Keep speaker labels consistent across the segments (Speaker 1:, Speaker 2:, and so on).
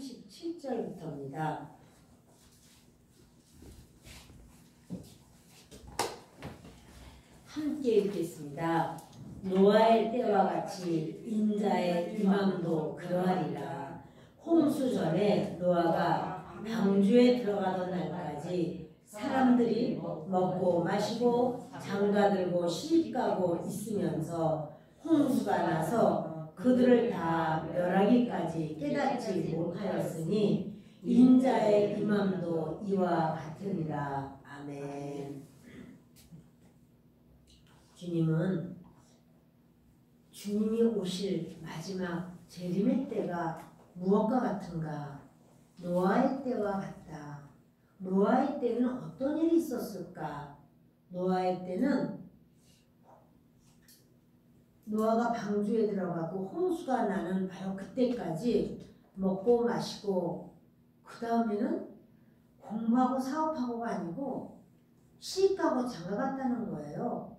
Speaker 1: 37절부터입니다. 함께 읽겠습니다. 노아의 때와 같이 인자의 임함도 그러하리라. 홍수 전에 노아가 방주에 들어가던 날까지 사람들이 먹고 마시고 장가들고 시집가고 있으면서 홍수가 나서 그들을 다 멸하기까지 깨닫지 못하였으니 인자의 임함도 이와 같으니라. 아멘. 주님은 주님이 오실 마지막 재림의 때가 무엇과 같은가? 노아의 때와 같다. 노아의 때는 어떤 일이 있었을까? 노아의 때는 노아가 방주에 들어가고 홍수가 나는 바로 그때까지 먹고 마시고 그 다음에는 공부하고 사업하고가 아니고 시집가고 장가갔다는 거예요.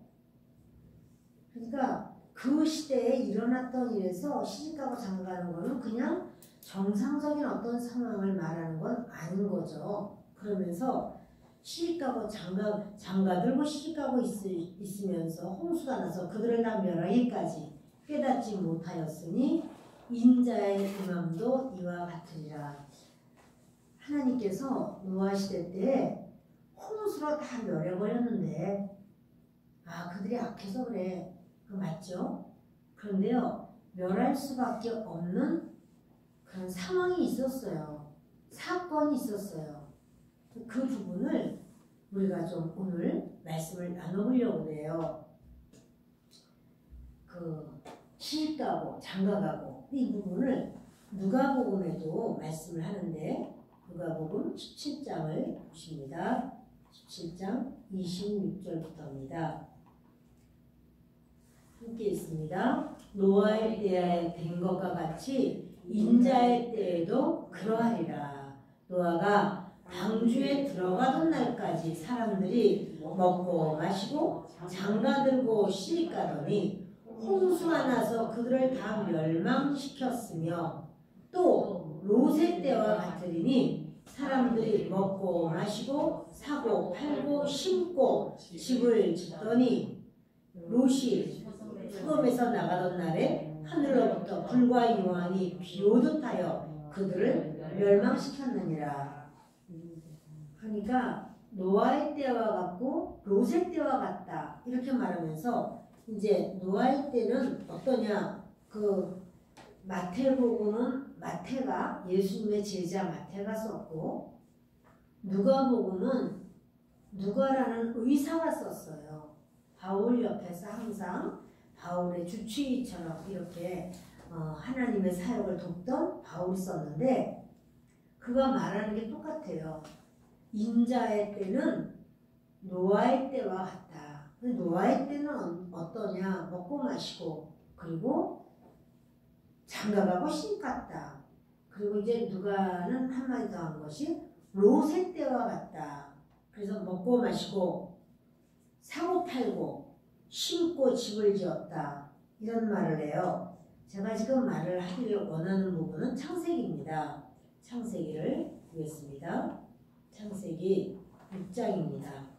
Speaker 1: 그러니까 그 시대에 일어났던 일에서 시집가고 장가가는 거는 그냥 정상적인 어떤 상황을 말하는 건 아닌 거죠. 그러면서 시집가고 장가들고 시집가고 있으면서 홍수가 나서 그들을 다 멸하기까지 깨닫지 못하였으니 인자의 임함도 이와 같으리라. 하나님께서 노아 시대 때 홍수로 다 멸해버렸는데 그들이 악해서 그래. 맞죠? 그런데요, 멸할 수밖에 없는 그런 상황이 있었어요. 사건이 있었어요. 그 부분을 우리가 좀 오늘 말씀을 나눠보려고 해요. 시집가고 장가가고 이 부분을 누가복음에도 말씀을 하는데 누가복음 17장을 보십니다. 17장 26절부터입니다. 함께 있습니다. 노아의 때에 된 것과 같이 인자의 때에도 그러하리라. 노아가 방주에 들어가던 날까지 사람들이 먹고 마시고 장가들고 시집가더니 홍수가 나서 그들을 다 멸망시켰으며 또 롯의 때와 같으리니 사람들이 먹고 마시고 사고 팔고 심고 집을 짓더니 롯이 소돔에서 나가던 날에 하늘로부터 불과 유황이 비오듯 하여 그들을 멸망시켰느니라. 그러니까 노아의 때와 같고 롯의 때와 같다 이렇게 말하면서 이제 노아의 때는 어떠냐? 마태복음은 마태가 예수님의 제자 마태가 썼고 누가복음은 누가라는 의사가 썼어요. 바울 옆에서 항상 바울의 주치의처럼 이렇게 하나님의 사역을 돕던 바울이 썼는데 그가 말하는 게 똑같아요. 인자의 때는 노아의 때와 같다. 노아의 때는 어떠냐? 먹고 마시고 그리고 장가가고 시집갔다. 그리고 이제 누가는 한마디 더 한 것이 롯의 때와 같다. 그래서 먹고 마시고 사고 팔고 심고 집을 지었다. 이런 말을 해요. 제가 지금 말을 하기를 원하는 부분은 창세기입니다. 창세기를 보겠습니다. 창세기 6장입니다.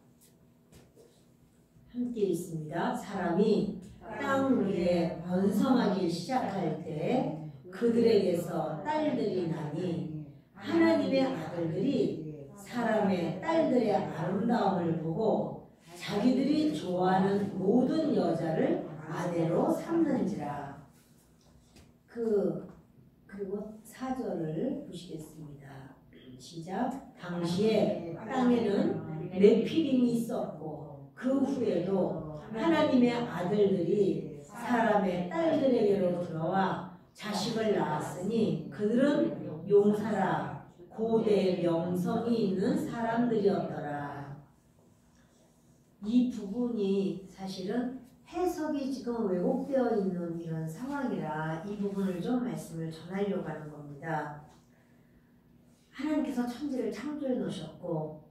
Speaker 1: 함께 있습니다. 사람이 땅 위에 번성하기 시작할 때 그들에게서 딸들이 나니 하나님의 아들들이 사람의 딸들의 아름다움을 보고 자기들이 좋아하는 모든 여자를 아내로 삼는지라. 그리고 4절을 보시겠습니다. 시작. 당시에 땅에는 네피림이 있었고 그 후에도 하나님의 아들들이 사람의 딸들에게로 들어와 자식을 낳았으니 그들은 용사라 고대 명성이 있는 사람들이었더라. 이 부분이 사실은 해석이 지금 왜곡되어 있는 이런 상황이라 이 부분을 좀 말씀을 전하려고 하는 겁니다. 하나님께서 천지를 창조해 놓으셨고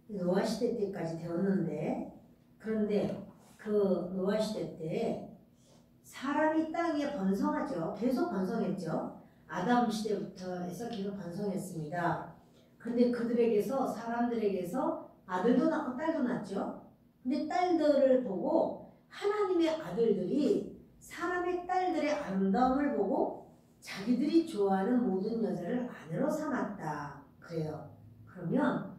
Speaker 1: 노아 시대 때까지 되었는데 그런데 그 노아 시대 때 사람이 땅에 번성하죠. 계속 번성했죠. 아담 시대부터 해서 계속 번성했습니다. 근데 그들에게서 사람들에게서 아들도 낳고 딸도 낳죠. 근데 딸들을 보고 하나님의 아들들이 사람의 딸들의 아름다움을 보고 자기들이 좋아하는 모든 여자를 아내로 삼았다. 그래요. 그러면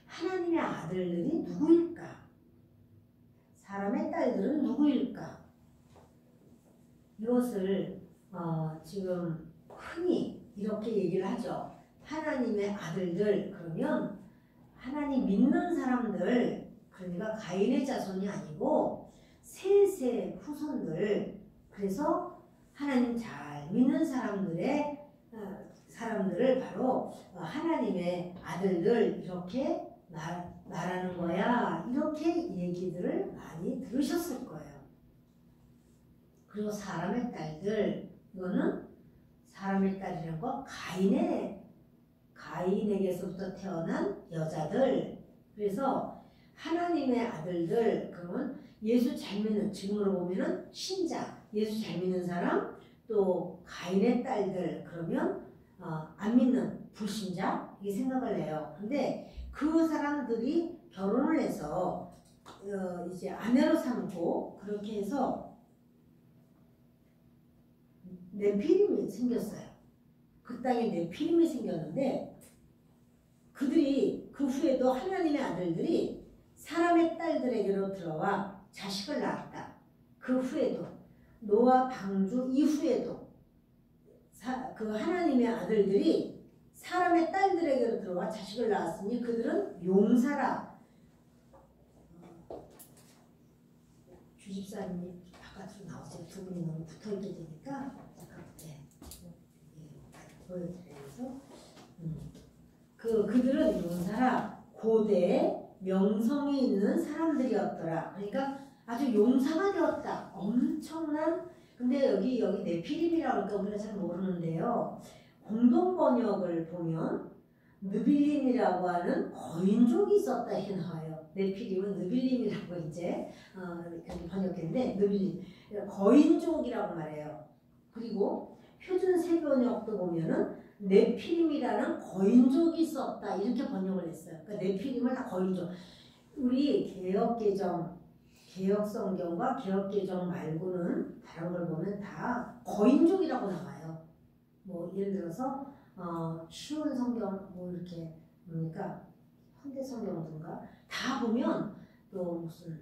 Speaker 1: 하나님의 아들들이 누구일까? 사람의 딸들은 누구일까? 이것을 지금 흔히 이렇게 얘기를 하죠. 하나님의 아들들, 그러면 하나님 믿는 사람들, 그러니까 가인의 자손이 아니고 셋의 후손들. 그래서 하나님 잘 믿는 사람들을 바로 하나님의 아들들 이렇게 말하는 거야. 이렇게 얘기들을 많이 들으셨을 거예요. 그리고 사람의 딸들, 이거는 사람의 딸이라는 거 가인에게서부터 태어난 여자들. 그래서 하나님의 아들들, 그러면 예수 잘 믿는, 지금으로 보면은 신자, 예수 잘 믿는 사람, 또 가인의 딸들, 그러면 안 믿는 불신자, 이게 생각을 해요. 근데 그 사람들이 결혼을 해서 이제 아내로 삼고 그렇게 해서 네피림이 생겼어요. 그 땅에 네피림이 생겼는데 그들이 그 후에도 하나님의 아들들이 사람의 딸들에게로 들어와 자식을 낳았다. 그 후에도 노아 방주 이후에도 그 하나님의 아들들이 사람의 딸들에게로 들어와 자식을 낳았으니 그들은 용사라. 주집사님이 바깥으로 나오세요. 두 분이 너무 붙어있게 되니까 잠깐 보여드리면서 그들은 용사라 고대 명성이 있는 사람들이었더라. 그러니까 아주 용사가 되었다. 엄청난. 근데 여기 네피림이라고 하니까 우리가 잘 모르는데요. 공동 번역을 보면 느빌림이라고 하는 거인족이 있었다 이렇게 나와요. 네피림은 느빌림이라고 이제 번역했는데 느빌림 거인족이라고 말해요. 그리고 표준 세번역도 보면은 네피림이라는 거인족이 있었다 이렇게 번역을 했어요. 그러니까 네피림을 다 거인족. 우리 개혁성경과 개혁개정 말고는 다른 걸 보면 다 거인족이라고 나와요. 뭐 예를 들어서 쉬운 성경 뭐 이렇게 뭡니까 현대 성경든가 다 보면 또 무슨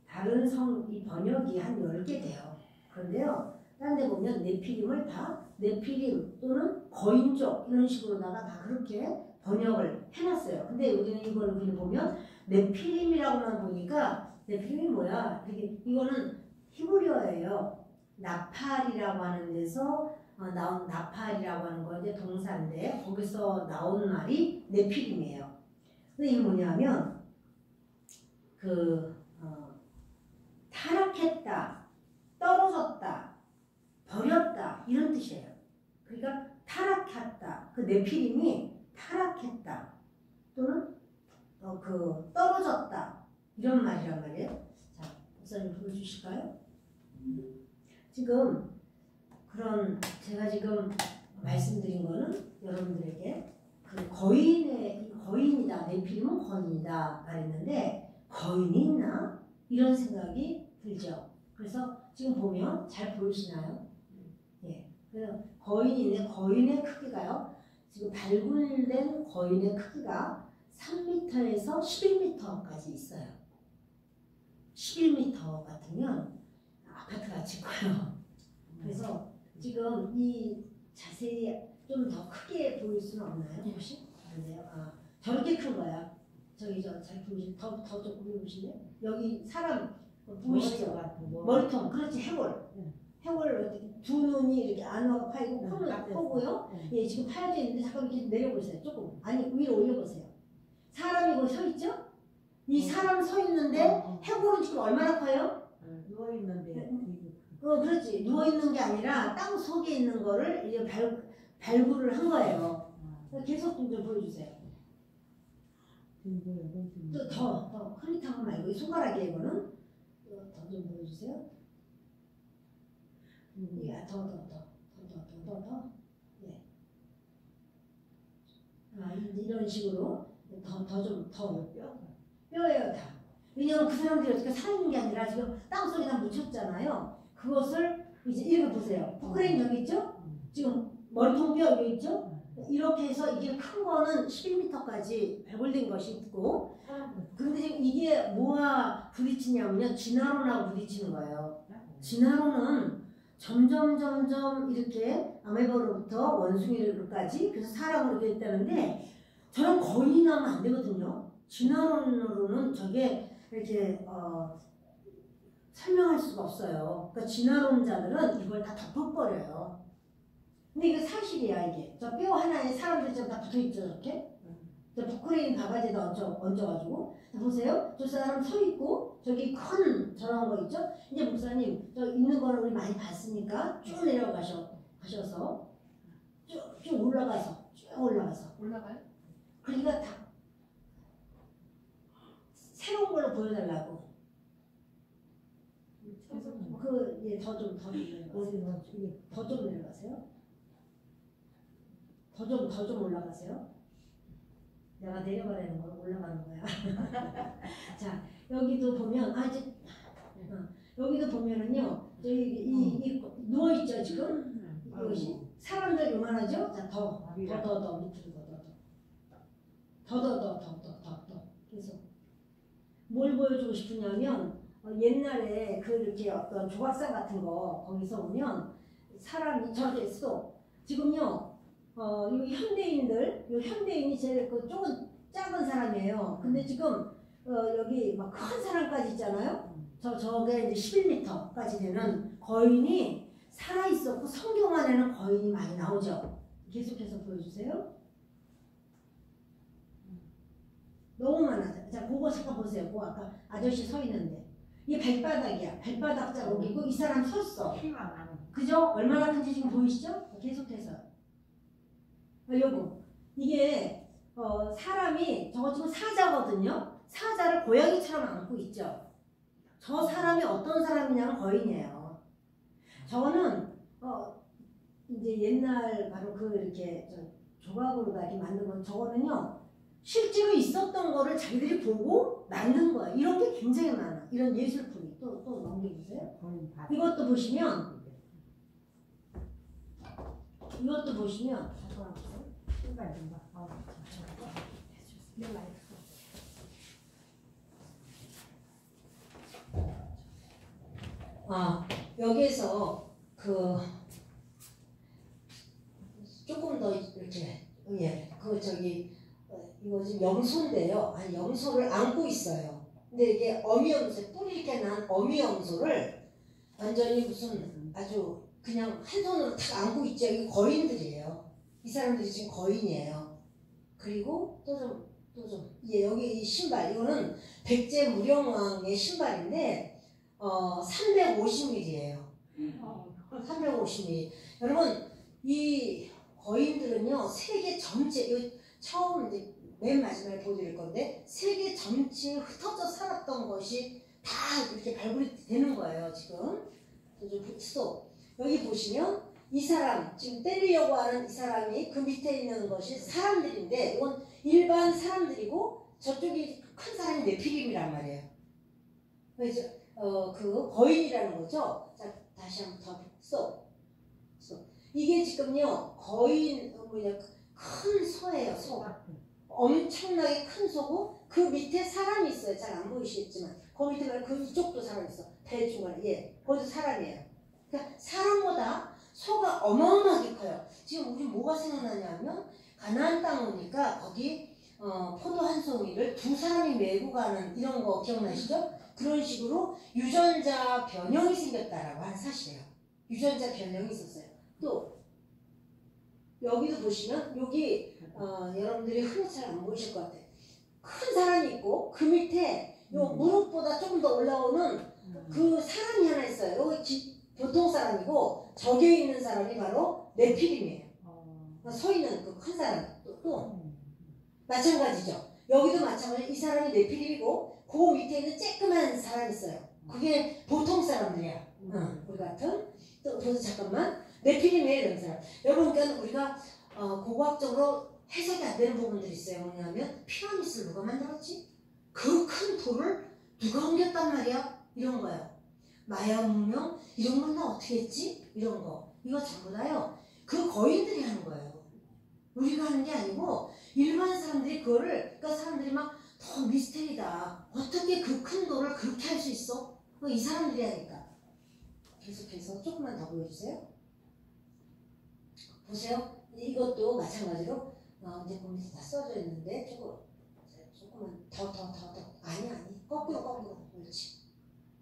Speaker 1: 다른 이 번역이 한 10개 돼요. 그런데요, 딴 데 보면 네피림을 다 네피림 또는 거인족 이런 식으로다가 다 그렇게 번역을 해놨어요. 근데 우리는 이걸 그냥 보면 네피림이라고만 보니까 네피림이 뭐야? 이거는 히브리어예요. 나팔이라고 하는 데서 나온 나팔이라고 하는 거 이제 동사인데 거기서 나온 말이 네피림이에요. 근데 이게 뭐냐면 타락했다, 떨어졌다, 버렸다 이런 뜻이에요. 그러니까 타락했다. 그 네피림이 타락했다 또는 떨어졌다 이런 말이란 말이에요. 자, 목사님 보여주실까요? 지금 제가 지금 말씀드린 거는 여러분들에게 그 거인이다. 네피림은 거인이다 말했는데 거인이 있나? 이런 생각이 들죠. 그래서 지금 보면 잘 보이시나요? 예. 그래서 거인인데 거인의 크기가요. 지금 발굴된 거인의 크기가 3m에서 11m까지 있어요. 11m 같으면 아파트 같이 커요. 그래서 지금 이 자세히 좀 더 크게 보일 수는 없나요? 혹시? 그런데요. 저렇게 큰 거야. 저기 잘 보이시 더 조금 보이시네. 여기 사람 보이시죠? 머리통. 그렇지. 해골. 해골 두 눈이 이렇게 안으로 파이고 코는 코고요. 예, 지금 파여져 있는데 잠깐 이렇게 내려보세요. 조금. 아니 위로 올려보세요. 사람이 거기 서 있죠? 이 사람 서 있는데 해골은 지금 얼마나 커요?
Speaker 2: 누워 있는데.
Speaker 1: 그렇지. 누워 있는 게 아니라 땅 속에 있는 거를 이제 발굴을 한 거예요. 계속 좀 보여주세요. 또 더 흐릿한 거 말고 이 손가락에 이거는 더 좀 보여주세요. 이게 더. 예. 이런 식으로 뼈예요 다. 왜냐면 그 사람들이 어떻게 살아있는 게 아니라 지금 땅속에다 묻혔잖아요. 그것을 이제 읽어보세요. 포크레인 여기 있죠? 지금 머리통 뼈 여기 있죠? 이렇게 해서 이게 큰 거는 11m까지 발굴된 것이 있고, 근데 지금 이게 뭐와 부딪히냐면요, 진화론하고 부딪히는 거예요. 진화론은 점점 이렇게 아메바로부터 원숭이로까지, 그래서 사람으로 되어 있다는데, 저런 거인이 나오면 안 되거든요. 진화론으로는 저게 이렇게 설명할 수가 없어요. 그러니까 진화론자들은 이걸 다 덮어버려요. 근데 이거 사실이야. 이게 저 뼈 하나에 사람들이 좀 다 붙어있죠. 이렇게 저 포크레인 바가지에다 얹어가지고 보세요. 저 사람 서 있고 저기 큰 저런 거 있죠. 이제 목사님 저 있는 거는 우리 많이 봤으니까 쭉 내려가셔서 쭉 올라가서
Speaker 2: 올라가요?
Speaker 1: 그러니까 다 새로운 걸로 보여달라고. 더 좀 내려가세요. 더 좀 올라가세요. 내가 내려가라는 건 올라가는 거야. 자, 여기도 보면 여기도 보면은요. 이 누워 있죠 지금. 이것이 사람들 요만하죠. 자, 더 밑으로 더. 그래서 뭘 보여주고 싶으냐면 옛날에 이렇게 어떤 조각상 같은 거 거기서 보면 사람이 저렇게 있어. 지금요. 이 현대인이 제일 조금 작은 사람이에요. 근데 지금 여기 막 큰 사람까지 있잖아요. 저게 이제 11m까지 되는 거인이 살아 있었고 성경 안에는 거인이 많이 나오죠. 계속해서 보여주세요. 너무 많아요. 자, 그거 잠깐 보세요. 그거 아까 아저씨 서 있는데 이게 발바닥이야. 발바닥 자국이고 이 사람 섰어. 그죠? 얼마나 큰지 지금 보이시죠? 계속해서. 요거 이게 사람이 저거 지금 사자거든요. 사자를 고양이처럼 안고 있죠. 저 사람이 어떤 사람이냐면 거인이에요. 저거는 이제 옛날 바로 이렇게 조각으로 이렇게 만든 건 저거는요. 실제로 있었던 거를 자기들이 보고 만든 거예요. 이런 게 굉장히 많아. 이런 예술품이 또 넘겨주세요. 이것도 보시면 여기에서 조금 더 이렇게 이거 지금 염소인데요. 염소를 안고 있어요. 근데 이게 어미염소, 뿌리 이렇게 난 어미염소를 완전히 무슨 아주 그냥 한 손으로 탁 안고 있죠. 이게 거인들이에요. 이 사람들이 지금 거인이에요. 그리고 여기 이 신발, 이거는 백제 무령왕의 신발인데 350mm예요. 350mm. 여러분 이 거인들은요 세계 전체 처음 이제 맨 마지막에 보여드릴 건데 세계 전체에 흩어져 살았던 것이 다 이렇게 발굴이 되는 거예요. 지금 스톱. 여기 보시면 이 사람 지금 때리려고 하는 이 사람이 그 밑에 있는 것이 사람들인데 이건 일반 사람들이고 저쪽이 큰 사람이 네피림이란 말이에요. 그래서 그 거인이라는 거죠. 자, 다시 한번 더 스톱. 이게 지금요 거인 큰 소예요. 소. 엄청나게 큰 소고 그 밑에 사람이 있어요. 잘 안 보이시겠지만 그 밑에 말고 그 이쪽도 사람이 있어. 배 중간에 거기도 사람이에요. 그러니까 사람보다 소가 어마어마하게 커요. 지금 우리 뭐가 생각나냐면 가나안 땅 오니까 거기 포도 한 송이를 두 사람이 메고 가는 이런 거 기억나시죠? 그런 식으로 유전자 변형이 생겼다라고 하는 사실이에요. 유전자 변형이 있었어요. 또 여기도 보시면 여기 여러분들이 흔히 잘 안 보이실 것 같아요. 큰 사람이 있고 그 밑에 요 무릎보다 조금 더 올라오는 그 사람이 하나 있어요. 여기 보통 사람이고 저기에 있는 사람이 바로 네피림이에요. 서 있는 그 큰 사람 또 마찬가지죠. 여기도 마찬가지. 이 사람이 네피림이고 그 밑에 있는 쬐끄만 사람이 있어요. 그게 보통 사람들이야. 우리 같은. 또 잠깐만. 네피림이에요, 이런 사람. 여러분, 그러니까 우리가 고고학적으로 해석이 안 되는 부분들이 있어요. 뭐냐면 피라미드를 누가 만들었지? 그 큰 돌을 누가 옮겼단 말이야? 이런 거예요. 마야 문명 이런 건 나 어떻게 했지? 이런 거. 이거 전부 다요. 그 거인들이 하는 거예요. 우리가 하는 게 아니고 일반 사람들이 그거를, 그러니까 사람들이 막 더 미스테리다. 어떻게 그 큰 돌을 그렇게 할 수 있어? 이 사람들이 하니까. 계속해서 조금만 더 보여주세요. 보세요. 이것도 마찬가지로 이제 보면 다 써져 있는데 조금만 더 아니 거꾸로 그렇지.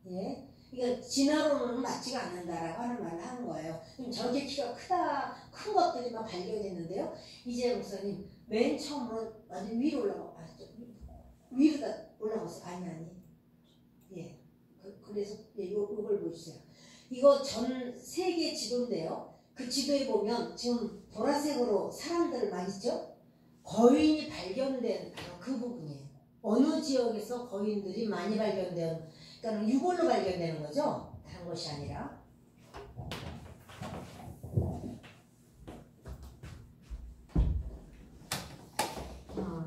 Speaker 1: 예. 이게 진화론은 맞지가 않는다라고 하는 말을 하는 거예요. 그럼 저렇게 키가 큰 것들이 막 발견됐는데요. 이재 목사님 맨 처음으로 완전 위로 위로 올라갔어요. 아니. 예. 그래서 요걸 보여주세요. 이거 전 세계 지도인데요. 그 지도에 보면 지금 보라색으로 사람들 많이 있죠? 거인이 발견된 그 부분이에요. 어느 지역에서 거인들이 많이 발견된, 그러니까 유골로 발견되는 거죠? 다른 것이 아니라.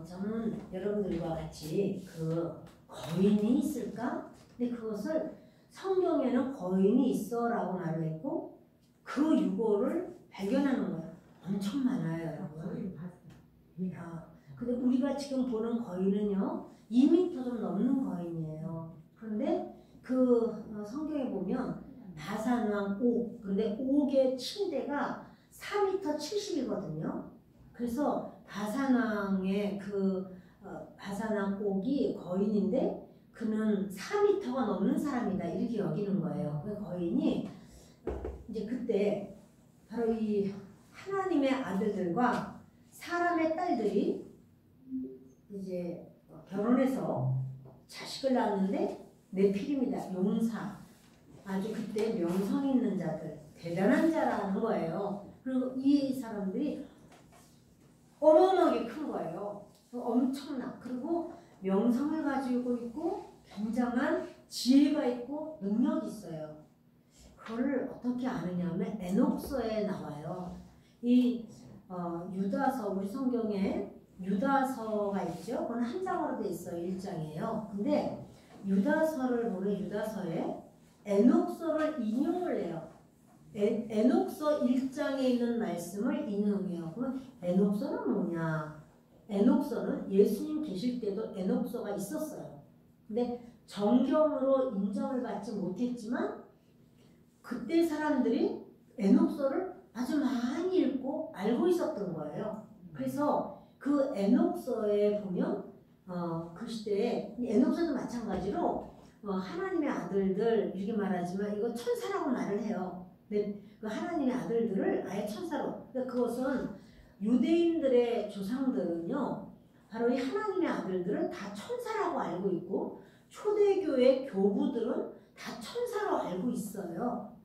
Speaker 1: 저는 여러분들과 같이 그 거인이 있을까? 근데 그것을 성경에는 거인이 있어라고 말을 했고 그 유골을 발견하는 거예요. 엄청 많아요, 여러분. 근데 우리가 지금 보는 거인은요 2m 좀 넘는 거인이에요. 그런데 그 성경에 보면 바산왕 옥, 근데 옥의 침대가 4m 70이거든요. 그래서 바산왕의 바산왕 옥이 거인인데 그는 4m가 넘는 사람이다 이렇게 여기는 거예요. 그 거인이 이제 그때 바로 이 하나님의 아들들과 사람의 딸들이 이제 결혼해서 자식을 낳았는데 네피림이다, 용사, 아주 그때 명성 있는 자들, 대단한 자라는 거예요. 그리고 이 사람들이 어마어마하게 큰 거예요. 엄청나. 그리고 명성을 가지고 있고 굉장한 지혜가 있고 능력이 있어요. 그걸 어떻게 아느냐면 에녹서에 나와요. 이 유다서, 우리 성경에 유다서가 있죠. 그건 한 장으로 돼 있어요. 1장이에요. 근데 유다서를 보면 유다서에 에녹서를 인용을 해요. 에녹서 1장에 있는 말씀을 인용해요. 그럼 에녹서는 뭐냐? 에녹서는 예수님 계실 때도 에녹서가 있었어요. 근데 정경으로 인정을 받지 못했지만 그때 사람들이 에녹서를 아주 많이 읽고 알고 있었던 거예요. 그래서 그 에녹서에 보면 그 시대에 에녹서도 마찬가지로 하나님의 아들들 이렇게 말하지만 이거 천사라고 말을 해요. 근데 그 하나님의 아들들을 아예 천사로, 그러니까 그것은 유대인들의 조상들은요 바로 이 하나님의 아들들을 다 천사라고 알고 있고 초대교회 교부들은 다 천사로 알고 있어요.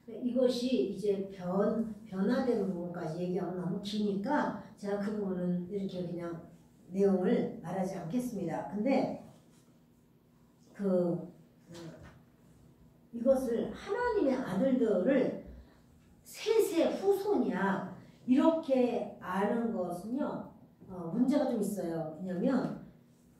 Speaker 1: 이것이 이제 변화되는 부분까지 얘기하면 너무 기니까 제가 그 부분은 이렇게 그냥 내용을 말하지 않겠습니다. 근데 이것을 하나님의 아들들을 셋의 후손이야 이렇게 아는 것은요 문제가 좀 있어요. 왜냐면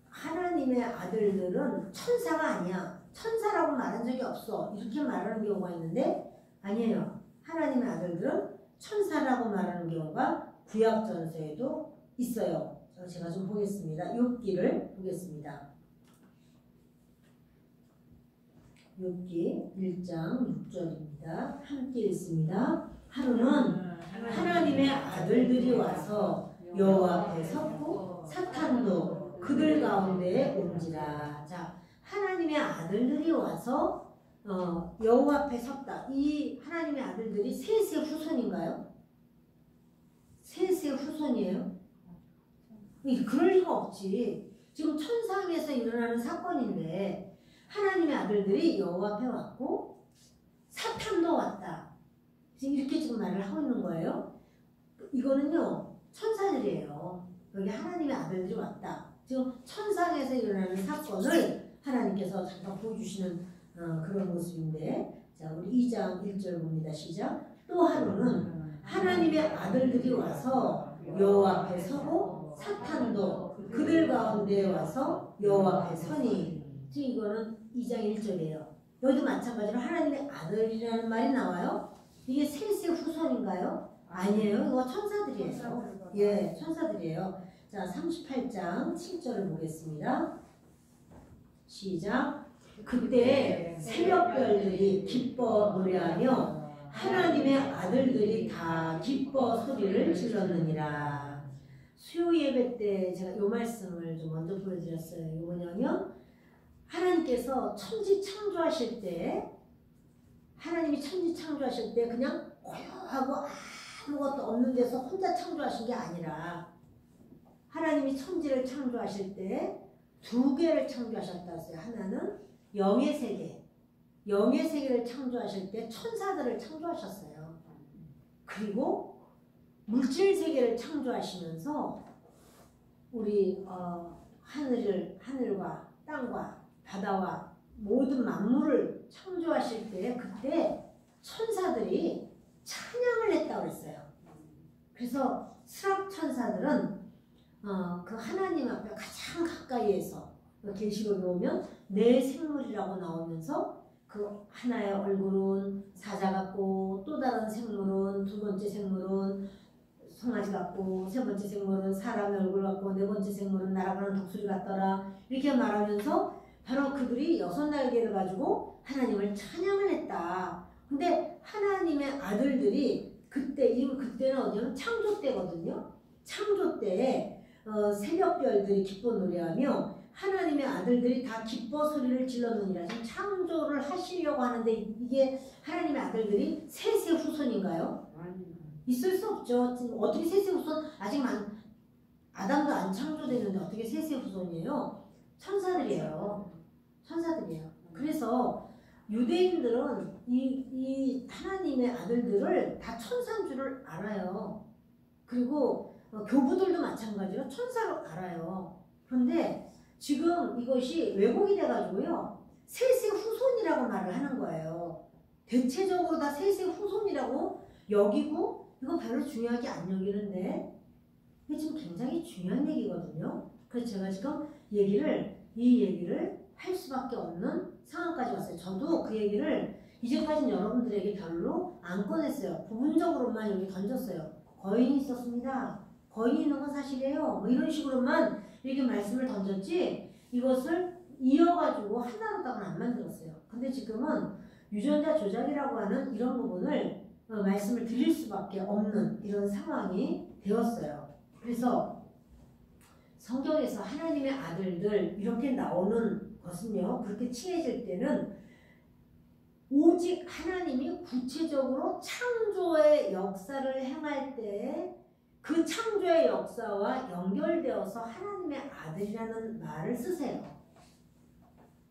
Speaker 1: 하나님의 아들들은 천사가 아니야. 천사라고 말한 적이 없어. 이렇게 말하는 경우가 있는데 아니에요. 하나님의 아들들은 천사라고 말하는 경우가 구약전서에도 있어요. 제가 좀 보겠습니다. 욥기를 보겠습니다. 욥기 1장 6절입니다. 함께 읽습니다. 하루는 하나님의 아들들이 와서 여호와 앞에 섰고 사탄도 그들 가운데에 온지라. 자, 하나님의 아들들이 와서 여호와 앞에 섰다. 이 하나님의 아들들이 셋의 후손인가요? 셋의 후손이에요? 그럴 리가 없지. 지금 천상에서 일어나는 사건인데 하나님의 아들들이 여호와 앞에 왔고 사탄도 왔다. 지금 이렇게 지금 말을 하고 있는 거예요. 이거는요 천사들이에요. 여기 하나님의 아들들이 왔다. 지금 천상에서 일어나는 사건을 하나님께서 잠깐 보여주시는 그런 모습인데, 자, 우리 2장 1절 봅니다. 시작. 또 하루는 하나님의 아들들이 와서 여호와 앞에 서고 사탄도 그들 가운데 와서 여호와 앞에 서니. 지금 이거는 2장 1절이에요. 여기도 마찬가지로 하나님의 아들이라는 말이 나와요. 이게 셋의 후손인가요? 아니에요. 이거 천사들이에요. 예, 천사들이에요. 자, 38장 7절을 보겠습니다. 시작. 그때 새벽별들이 기뻐 노래하며 하나님의 아들들이 다 기뻐 소리를 질렀느니라. 수요 예배 때 제가 이 말씀을 좀 먼저 보여드렸어요. 이거 뭐냐면 하나님께서 천지 창조하실 때, 하나님이 천지 창조하실 때 그냥 고요하고 아무것도 없는 데서 혼자 창조하신 게 아니라 하나님이 천지를 창조하실 때 두 개를 창조하셨다 했어요. 하나는 영의 세계, 영의 세계를 창조하실 때 천사들을 창조하셨어요. 그리고 물질 세계를 창조하시면서 우리 하늘과 땅과 바다와 모든 만물을 창조하실 때 그때 천사들이 찬양을 했다고 그랬어요. 그래서 스랍 천사들은 그 하나님 앞에 가장 가까이에서 계시록에 보면 내 생물이라고 나오면서 그 하나의 얼굴은 사자 같고 또 다른 생물은 두 번째 생물은 송아지 같고 세 번째 생물은 사람의 얼굴 같고 네 번째 생물은 날아가는 독수리 같더라 이렇게 말하면서 바로 그들이 6날개를 가지고 하나님을 찬양을 했다. 근데 하나님의 아들들이 그때는 어디냐면 창조 때거든요. 창조 때에 새벽별들이 기뻐 노래하며 하나님의 아들들이 다 기뻐 소리를 질렀느니라. 지금 창조를 하시려고 하는데 이게 하나님의 아들들이 셋의 후손인가요? 있을 수 없죠. 지금 어떻게 셋의 후손? 아직 아담도 안 창조됐는데 어떻게 셋의 후손이에요? 천사들이에요. 천사들이에요. 그래서 유대인들은 이 하나님의 아들들을 다 천사인 줄을 알아요. 그리고 교부들도 마찬가지로 천사로 알아요. 그런데 지금 이것이 왜곡이 돼가지고요. 셋의 후손이라고 말을 하는 거예요. 대체적으로 다 셋의 후손이라고 여기고 이거 별로 중요하게 안 여기는데 이게 지금 굉장히 중요한 얘기거든요. 그래서 제가 지금 이 얘기를 할 수밖에 없는 상황까지 왔어요. 저도 그 얘기를 이제까지는 여러분들에게 별로 안 꺼냈어요. 부분적으로만 여기 던졌어요. 거인이 있었습니다. 거인이 있는 건 사실이에요. 뭐 이런 식으로만 이렇게 말씀을 던졌지 이것을 이어가지고 하나로다가는 안 만들었어요. 근데 지금은 유전자 조작이라고 하는 이런 부분을 말씀을 드릴 수밖에 없는 이런 상황이 되었어요. 그래서 성경에서 하나님의 아들들 이렇게 나오는 것은요. 그렇게 칭해질 때는 오직 하나님이 구체적으로 창조의 역사를 행할 때 그 창조의 역사와 연결되어서 하나님의 아들이라는 말을 쓰세요.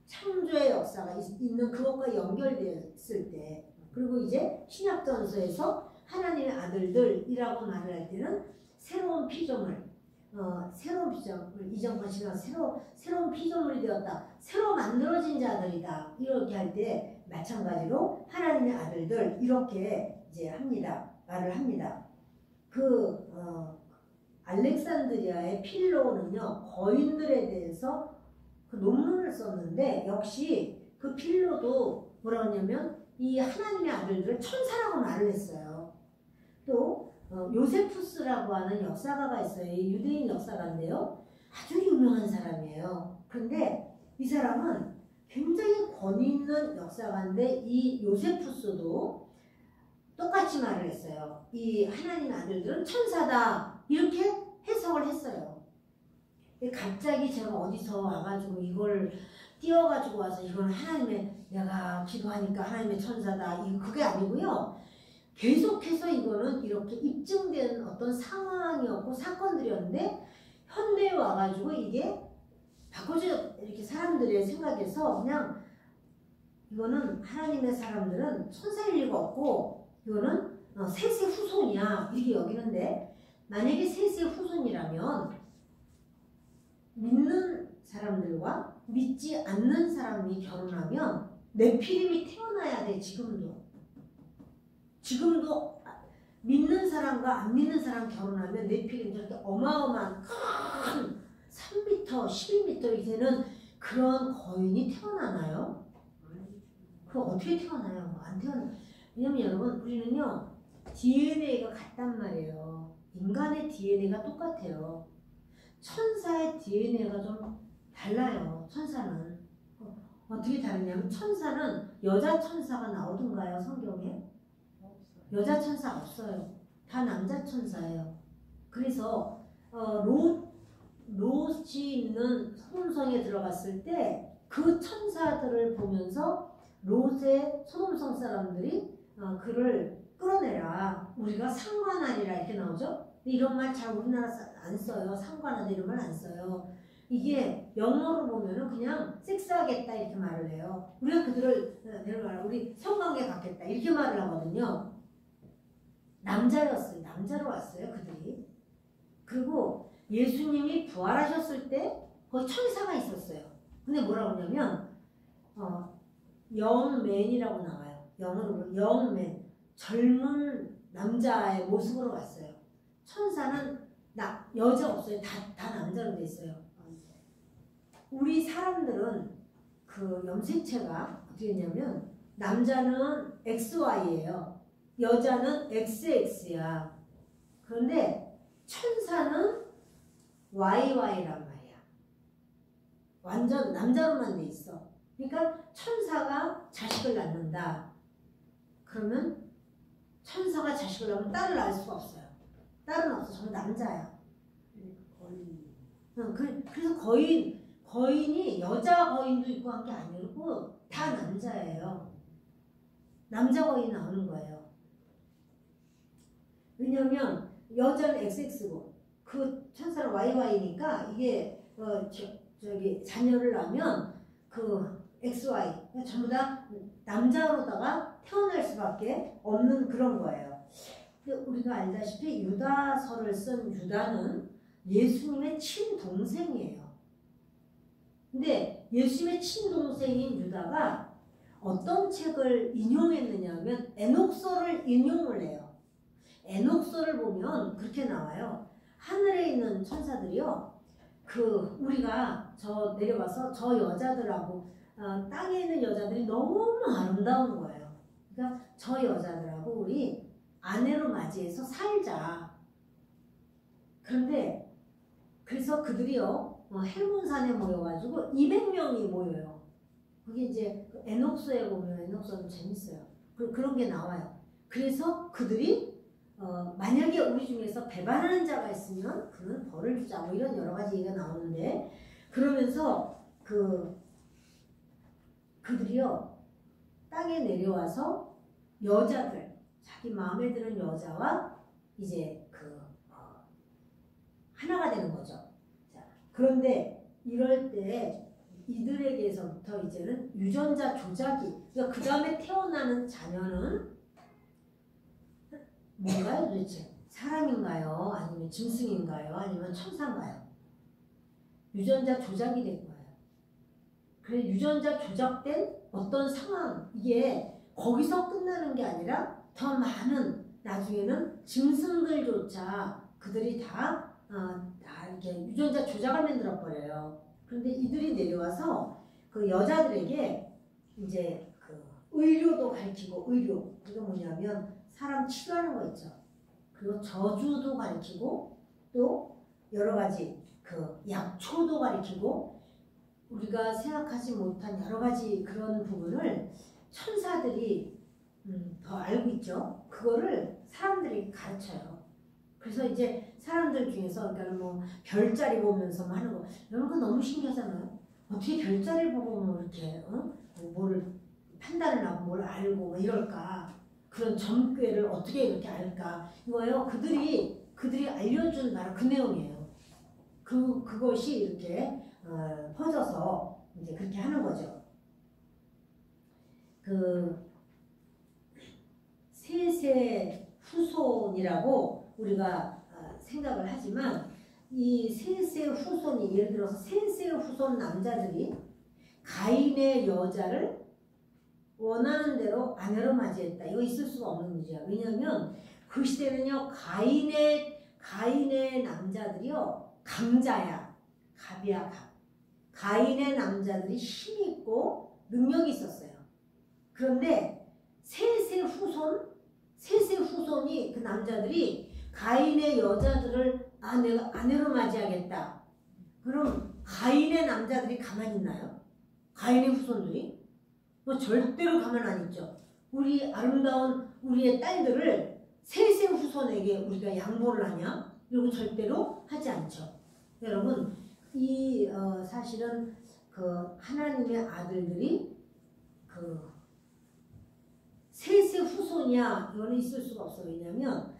Speaker 1: 창조의 역사가 있는 그것과 연결되었을 때 그리고 이제 신약전서에서 하나님의 아들들이라고 말을 할 때는 새로운 피조물 이전과 지나서 새로운 피조물이 되었다. 새로 만들어진 자들이다. 이렇게 할 때 마찬가지로 하나님의 아들들 이렇게 이제 말을 합니다. 알렉산드리아의 필로는요 거인들에 대해서 그 논문을 썼는데 역시 그 필로도 뭐라 하냐면 이 하나님의 아들들을 천사라고 말을 했어요. 또 요세푸스라고 하는 역사가가 있어요. 이 유대인 역사가인데요. 아주 유명한 사람이에요. 그런데 이 사람은 굉장히 권위 있는 역사가인데 이 요세푸스도 똑같이 말을 했어요. 이 하나님의 아들들은 천사다. 이렇게 해석을 했어요. 갑자기 제가 어디서 와가지고 이걸 띄워가지고 와서 이건 내가 기도하니까 하나님의 천사다. 그게 아니고요. 계속해서 이거는 이렇게 입증된 어떤 상황이었고 사건들이었는데 현대에 와가지고 이게 바꿔져 이렇게 사람들의 생각에서 그냥 이거는 하나님의 사람들은 천사일 리가 없고 이거는 셋의 후손이야 이렇게 여기는데 만약에 셋의 후손이라면 믿는 사람들과 믿지 않는 사람이 결혼하면 네피림이 태어나야 돼. 지금도 믿는 사람과 안 믿는 사람 결혼하면 네피림 저렇게 어마어마한 큰 3m, 11m 이 되는 그런 거인이 태어나나요? 그거 어떻게 태어나요? 안 태어나. 왜냐면 여러분 우리는요 DNA가 같단 말이에요. 인간의 DNA가 똑같아요. 천사의 DNA가 좀 달라요. 천사는 어떻게 다르냐면 천사는 여자 천사가 나오던가요 성경에? 여자 천사 없어요. 다 남자 천사예요. 그래서 롯이 있는 소돔성에 들어갔을 때 그 천사들을 보면서 롯의 소돔성 사람들이 그를 끌어내라. 우리가 상관하리라 이렇게 나오죠. 이런 말 잘 우리나라 안 써요. 상관하다 이런 말 안 써요. 이게 영어로 보면은 그냥 섹스하겠다 이렇게 말을 해요. 우리가 그들을 내려가라. 우리 성관계 갖겠다 이렇게 말을 하거든요. 남자였어요. 남자로 왔어요. 그들이. 그리고 예수님이 부활하셨을 때 거기 천사가 있었어요. 근데 뭐라고 하냐면 영맨이라고 나와요. 영어로 영맨. 젊은 남자의 모습으로 왔어요. 천사는 여자 없어요. 다 남자로 돼 있어요. 우리 사람들은 그 염색체가 어떻게 되냐면 남자는 XY예요. 여자는 XX야. 그런데 천사는 YY란 말이야. 완전 남자로만 돼 있어. 그러니까 천사가 자식을 낳는다. 그러면 천사가 자식을 낳으면 딸을 낳을 수가 없어요. 딸은 없어. 저는 남자야. 그래서 거인이 여자 거인도 있고 한 게 아니고 다 남자예요. 남자 거인 나오는 거예요. 왜냐면 여자는 XX고 그 천사는 YY니까 이게 저기 자녀를 낳으면 그 XY 전부 다 남자로다가 태어날 수밖에 없는 그런 거예요. 근데 우리가 알다시피 유다서를 쓴 유다는 예수님의 친동생이에요. 근데 예수님의 친동생인 유다가 어떤 책을 인용했느냐 하면 에녹서를 인용을 해요. 에녹서를 보면 그렇게 나와요. 하늘에 있는 천사들이요. 우리가 저 내려와서 저 여자들하고 땅에 있는 여자들이 너무 아름다운 거예요. 그러니까 저 여자들하고 우리 아내로 맞이해서 살자. 그런데 그래서 그들이요 헬몬산에 모여가지고 200명이 모여요. 그게 이제 에녹서에 보면 에녹서는 재밌어요. 그런 게 나와요. 그래서 그들이 만약에 우리 중에서 배반하는 자가 있으면 그는 벌을 주자 뭐 이런 여러 가지 얘기가 나오는데 그러면서 그들이요 땅에 내려와서 여자들 자기 마음에 드는 여자와 이제 하나가 되는 거죠. 자, 그런데 이럴 때 이들에게서부터 이제는 유전자 조작이 그러니까 그 다음에 태어나는 자녀는 뭔가요 도대체? 사람인가요? 아니면 짐승인가요? 아니면 천사인가요? 유전자 조작이 된 거예요. 그래서 유전자 조작된 어떤 상황 이게 거기서 끝나는 게 아니라 더 많은 나중에는 짐승들조차 그들이 다 이렇게 유전자 조작을 만들어 버려요. 그런데 이들이 내려와서 그 여자들에게 이제 의료도 가르치고 의료 그게 뭐냐면 사람 치료하는 거 있죠. 그리고 저주도 가르치고 또 여러 가지 약초도 가르치고 우리가 생각하지 못한 여러 가지 그런 부분을 천사들이 더 알고 있죠. 그거를 사람들이 가르쳐요. 그래서 이제 사람들 중에서 그러니까 뭐 별자리 보면서 뭐 하는 거 이런 거 너무 신기하잖아요. 어떻게 별자리를 보고 뭐 이렇게 뭐를 판단을 하고 뭘 알고 뭐 이럴까? 그런 점괘를 어떻게 이렇게 알까? 이거요. 그들이 알려준 바로 그 내용이에요. 그것이 이렇게 퍼져서 이제 그렇게 하는 거죠. 셋의 후손이라고 우리가 생각을 하지만 이 셋의 후손이 예를 들어서 셋의 후손 남자들이 가인의 여자를 원하는 대로 아내로 맞이했다. 이거 있을 수가 없는 문제야. 왜냐하면 그 시대는요, 가인의 남자들이요, 강자야. 갑이야, 갑. 가인의 남자들이 힘이 있고 능력이 있었어요. 그런데 셋의 후손이 그 남자들이 가인의 여자들을 내가 아내로 맞이하겠다. 그럼 가인의 남자들이 가만히 있나요? 가인의 후손들이? 뭐 절대로 가만 안 있죠. 우리 아름다운 우리의 딸들을 셋의 후손에게 우리가 양보를 하냐? 이러고 절대로 하지 않죠. 여러분, 사실은 그 하나님의 아들들이 그 셋의 후손이야, 이거는 있을 수가 없어. 왜냐면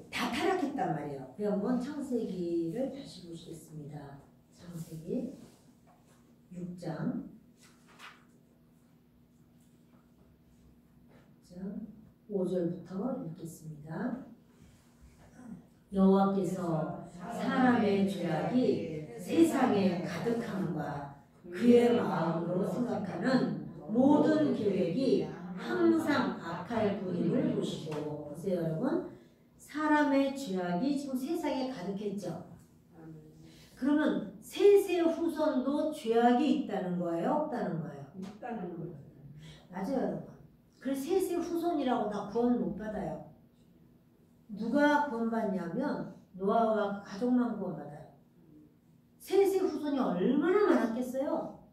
Speaker 1: 다 타락했단 말이에요. 그럼 한번 창세기를 다시 보시겠습니다. 창세기 6장 5절부터 읽겠습니다. 여호와께서 사람의 죄악이 세상에 가득함과 그의 마음으로 생각하는 모든 계획이 항상 악할 뿐임을 보시고. 보세요 여러분, 사람의 죄악이 지금 세상에 가득했죠. 그러면 셋의 후손도 죄악이 있다는 거예요? 없다는 거예요?
Speaker 2: 있다는 거예요.
Speaker 1: 맞아요 여러분. 그래서 셋의 후손이라고 다 구원 못 받아요. 누가 구원받냐면 노아와 가족만 구원받아요. 셋의 후손이 얼마나 많았겠어요.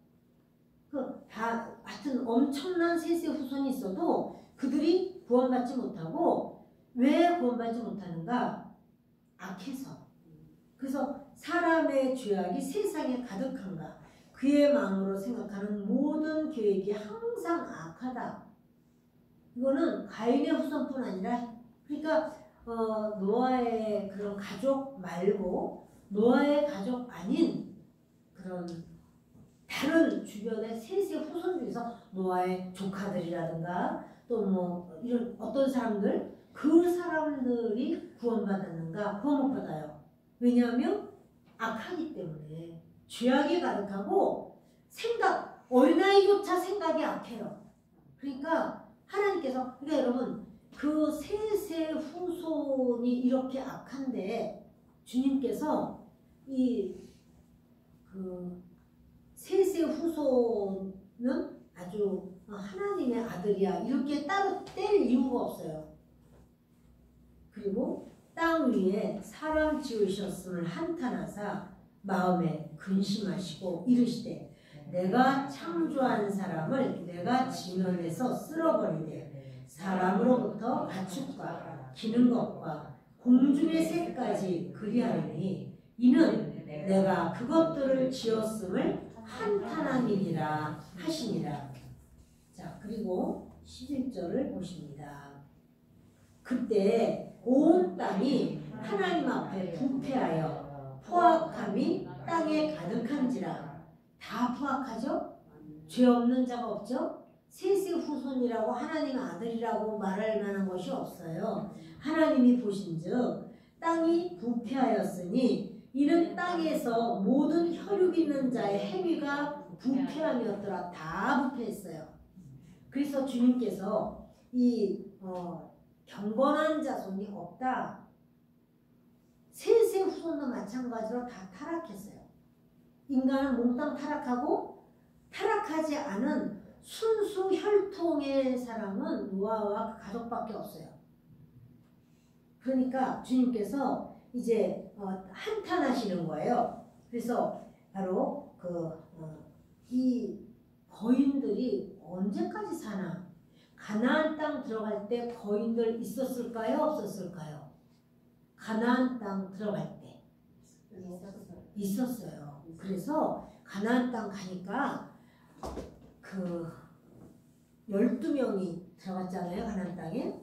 Speaker 1: 하여튼 엄청난 셋의 후손이 있어도 그들이 구원받지 못하고, 왜 구원받지 못하는가? 악해서. 그래서 사람의 죄악이 세상에 가득한가? 그의 마음으로 생각하는 모든 계획이 항상 악하다. 이거는 가인의 후손뿐 아니라, 그러니까 노아의 그런 가족 말고 노아의 가족 아닌 그런 다른 주변의 셋의 후손 중에서 노아의 조카들이라든가 또 뭐 이런 어떤 사람들, 그 사람들이 구원받았는가? 구원 못 받아요. 왜냐하면 악하기 때문에. 죄악이 가득하고 어린아이조차 생각이 악해요. 그러니까 하나님께서, 그러니까 여러분, 그 셋의 후손이 이렇게 악한데 주님께서 그 셋의 후손은 아주 하나님의 아들이야, 이렇게 따로 뗄 이유가 없어요. 그리고 땅 위에 사람 지으셨음을 한탄하사 마음에 근심하시고 이르시되, 내가 창조한 사람을 내가 지면에서 쓸어버리되 사람으로부터 가축과 기는 것과 공중의 새까지 그리하리니 이는 내가 그것들을 지었음을 한탄함이니라 하시니라. 자, 그리고 11절을 보십니다. 그때 온 땅이 하나님 앞에 부패하여 포악함이 땅에 가득한지라. 다 포악하죠? 죄 없는 자가 없죠? 셋의 후손이라고 하나님 아들이라고 말할 만한 것이 없어요. 하나님이 보신즉 땅이 부패하였으니 이는 땅에서 모든 혈육 있는 자의 행위가 부패함이었더라. 다 부패했어요. 그래서 주님께서 경건한 자손이 없다. 셋의 후손도 마찬가지로 다 타락했어요. 인간은 몽땅 타락하고, 타락하지 않은 순수 혈통의 사람은 노아와 그 가족밖에 없어요. 그러니까 주님께서 이제 한탄하시는 거예요. 그래서 바로 이 거인들이 언제까지 사나? 가나안 땅 들어갈 때 거인들 있었을까요? 없었을까요? 가나안 땅 들어갈 때 있었어요. 그래서 가나안 땅 가니까 12명이 들어갔잖아요. 가나안 땅에.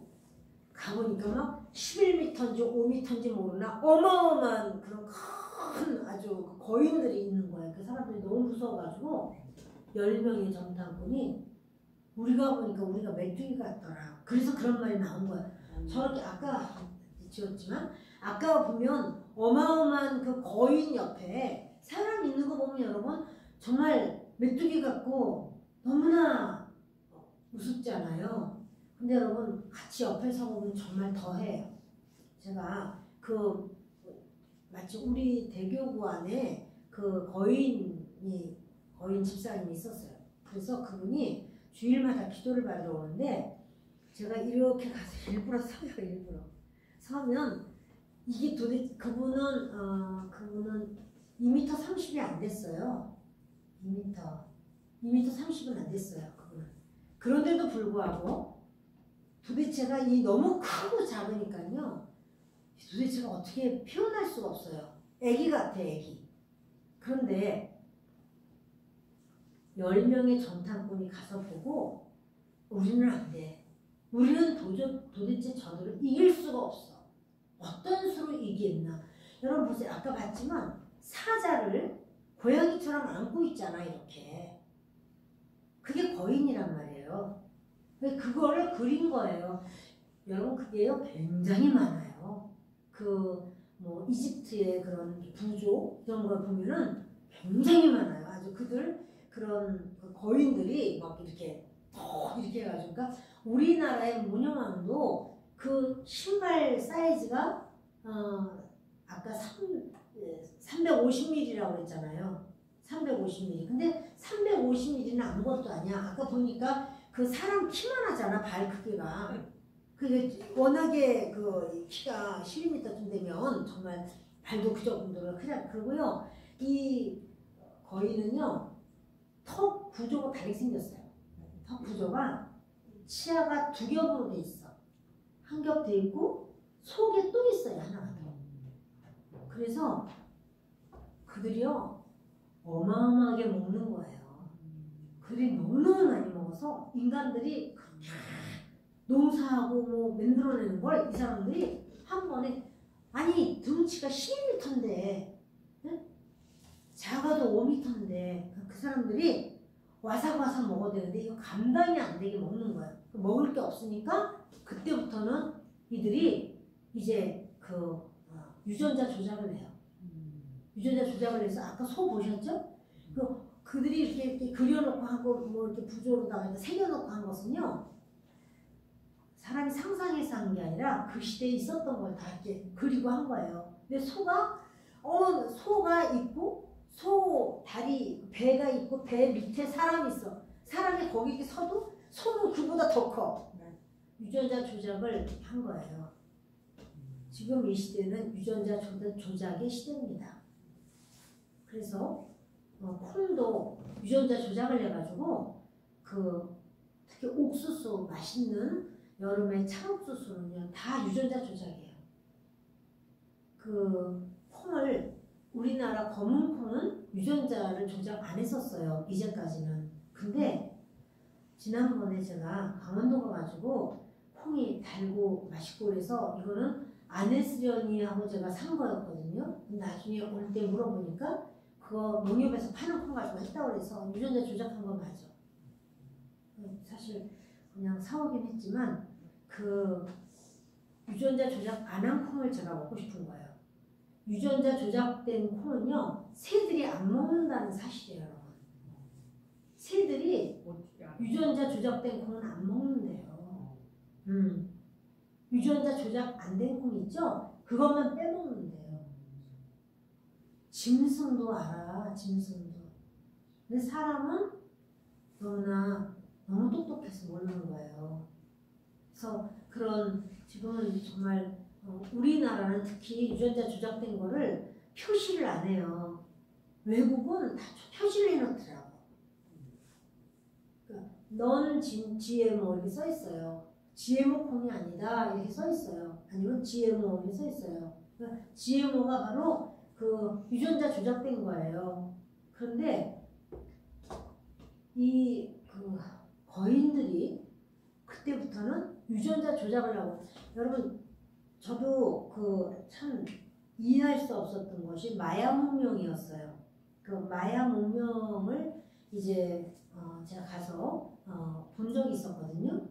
Speaker 1: 가보니까 막 11m인지 5m인지 모르나 어마어마한 그런 큰 아주 거인들이 있는 거예요. 그 사람들이 너무 무서워가지고 10명의 정탐꾼이 우리가 보니까 우리가 메뚜기 같더라. 그래서 그런 말이 나온 거야. 저렇게 아까 지었지만 아까 보면 어마어마한 그 거인 옆에 사람 있는 거 보면 여러분 정말 메뚜기 같고 너무나 우습잖아요. 근데 여러분 같이 옆에 서보면 정말 더해요. 제가 마치 우리 대교구 안에 거인 집사님이 있었어요. 그래서 그분이 주일마다 기도를 받으러 오는데 제가 이렇게 가서 일부러 서요. 일부러 서면 이게 도대체 그분은 2m 30이 안 됐어요. 2m 30은 안 됐어요. 그분은. 그런데도 불구하고 도대체가 너무 크고 작으니까요. 도대체가 어떻게 표현할 수가 없어요. 애기 같아, 애기. 그런데 10명의 정탐꾼이 가서 보고 우리는 안 돼. 우리는 도대체 저들을 이길 수가 없어. 어떤 수로 이기겠나. 여러분 보세요. 아까 봤지만 사자를 고양이처럼 안고 있잖아. 이렇게. 그게 거인이란 말이에요. 그거를 그린 거예요. 여러분 그게요 굉장히 많아요. 이집트의 그런 부조 이런 걸 보면은 굉장히 많아요. 아주 그런 거인들이 막 이렇게 해가지고, 그러니까 우리나라의 문영왕도 그 신발 사이즈가 아까 350mm라고 그랬잖아요. 350mm. 근데 350mm는 아무것도 아니야. 아까 보니까 그 사람 키만 하잖아. 발 크기가. 그게 워낙에 키가 12m쯤 되면 정말 발도 그 정도로 크냐. 그러고요. 이 거인은요. 턱 구조가 다르게 생겼어요. 턱 구조가 치아가 2겹으로 돼 있어. 한 겹 돼 있고 속에 또 있어요. 하나가 더. 그래서 그들이요. 어마어마하게 먹는 거예요. 그들이 너무너무 많이 먹어서 인간들이 농사하고 만들어내는 걸 이 사람들이 한 번에 아니 등치가 12m인데 작아도 5m인데 그 사람들이 와삭와삭 먹어야 되는데 이거 감당이 안 되게 먹는 거예요. 먹을 게 없으니까 그때부터는 이들이 이제 유전자 조작을 해요. 유전자 조작을 해서 아까 소 보셨죠? 그들이 이렇게 그려놓고 하고 이렇게 부조로다가 새겨놓고 한 것은요. 사람이 상상해서 한 게 아니라 그 시대에 있었던 걸 다 이렇게 그리고 한 거예요. 근데 소가 있고 소 다리 배가 있고 배 밑에 사람이 있어. 사람이 거기 이렇게 서도 소는 그보다 더 커. 유전자 조작을 한 거예요. 지금 이 시대는 유전자 조작의 시대입니다. 그래서 콩도 유전자 조작을 해가지고 특히 옥수수 맛있는 여름에 찰옥수수는요 다 유전자 조작이에요. 콩을 우리나라 검은 콩은 유전자를 조작 안 했었어요. 이제까지는. 근데 지난번에 제가 강원도 가가지고 콩이 달고 맛있고 그래서 이거는 안 했으려니 하고 제가 산 거였거든요. 나중에 올 때 물어보니까 그거 농협에서 파는 콩 가지고 했다고 그래서 유전자 조작한 거 맞아. 사실 그냥 사오긴 했지만 유전자 조작 안 한 콩을 제가 먹고 싶은 거예요. 유전자 조작된 콩은요 새들이 안 먹는다는 사실이에요. 여러분. 새들이 유전자 조작된 콩은 안 먹는데요. 유전자 조작 안 된 콩 있죠? 그것만 빼먹는데요. 짐승도 알아. 짐승도. 근데 사람은 너무 똑똑해서 모르는 거예요. 그래서 지금은 정말 우리나라는 특히 유전자 조작된 거를 표시를 안 해요. 외국은 다 표시를 해놓더라고. 그러니까 넌 GMO 이렇게 써 있어요. GMO 콩이 아니다 이렇게 써 있어요. 아니면 GMO 이렇게 써 있어요. 그러니까 GMO가 바로 유전자 조작된 거예요. 그런데 이 거인들이 그때부터는 유전자 조작을 하고 여러분 저도 참 이해할 수 없었던 것이 마야 문명이었어요. 마야 문명을 이제 제가 가서 본 적이 있었거든요.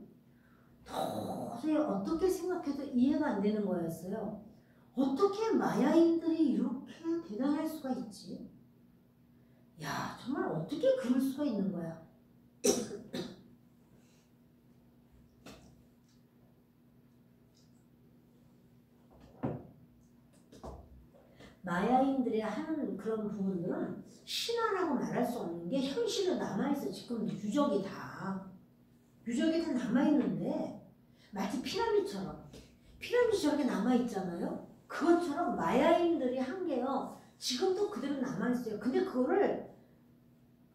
Speaker 1: 도저히 어떻게 생각해도 이해가 안 되는 거였어요. 어떻게 마야인들이 이렇게 대단할 수가 있지? 야 정말 어떻게 그럴 수가 있는 거야. 마야인들의 하는 그런 부분들은 신화라고 말할 수 없는 게 현실에 남아있어. 지금 유적이 다 남아있는데 마치 피라미드처럼 저렇게 남아있잖아요. 그것처럼 마야인들이 한 게요 지금도 그대로 남아있어요. 근데 그거를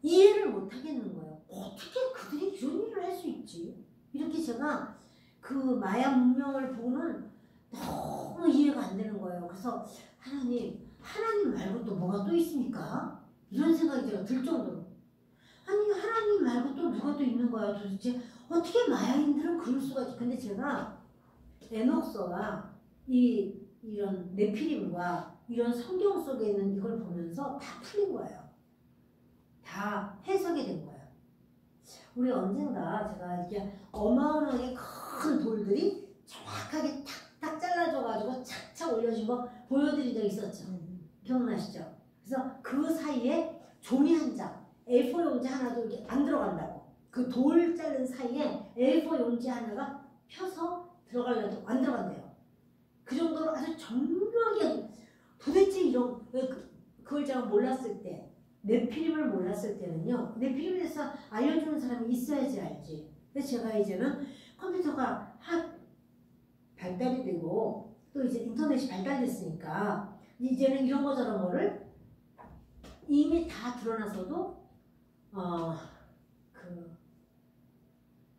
Speaker 1: 이해를 못 하겠는 거예요. 어떻게 그들이 이런 일을 할 수 있지? 이렇게 제가 그 마야 문명을 보고는 너무 이해가 안 되는 거예요. 그래서 하나님 말고 또 뭐가 또 있습니까? 이런 생각이 제가 들 정도로. 아니 하나님 말고 또 누가 또 있는 거야 도대체? 어떻게 마야인들은 그럴 수가 있지? 근데 제가 에녹서와 이런 네피림과 이런 성경 속에 있는 이걸 보면서 다 풀린 거예요. 다 해석이 된 거예요. 우리 언젠가 제가 이렇게 어마어마하게 큰 돌들이 정확하게 탁탁 잘라줘가지고 착착 올려준 거 보여드린 적 있었죠. 기억나시죠? 그래서 그 사이에 종이 한 장, A4 용지 하나도 이렇게 안 들어간다고. 그 돌 자른 사이에 A4 용지 하나가 펴서 들어가려도 안 들어간대요. 그 정도로 아주 정교하게 도대체 이런 그걸 제가 몰랐을 때 네피림을 몰랐을 때는요. 네피림에 대해서 알려주는 사람이 있어야지 알지. 근데 제가 이제는 컴퓨터가 발달이 되고 또 이제 인터넷이 발달됐으니까 이제는 이런 거 저런 거를 이미 다 드러나서도 그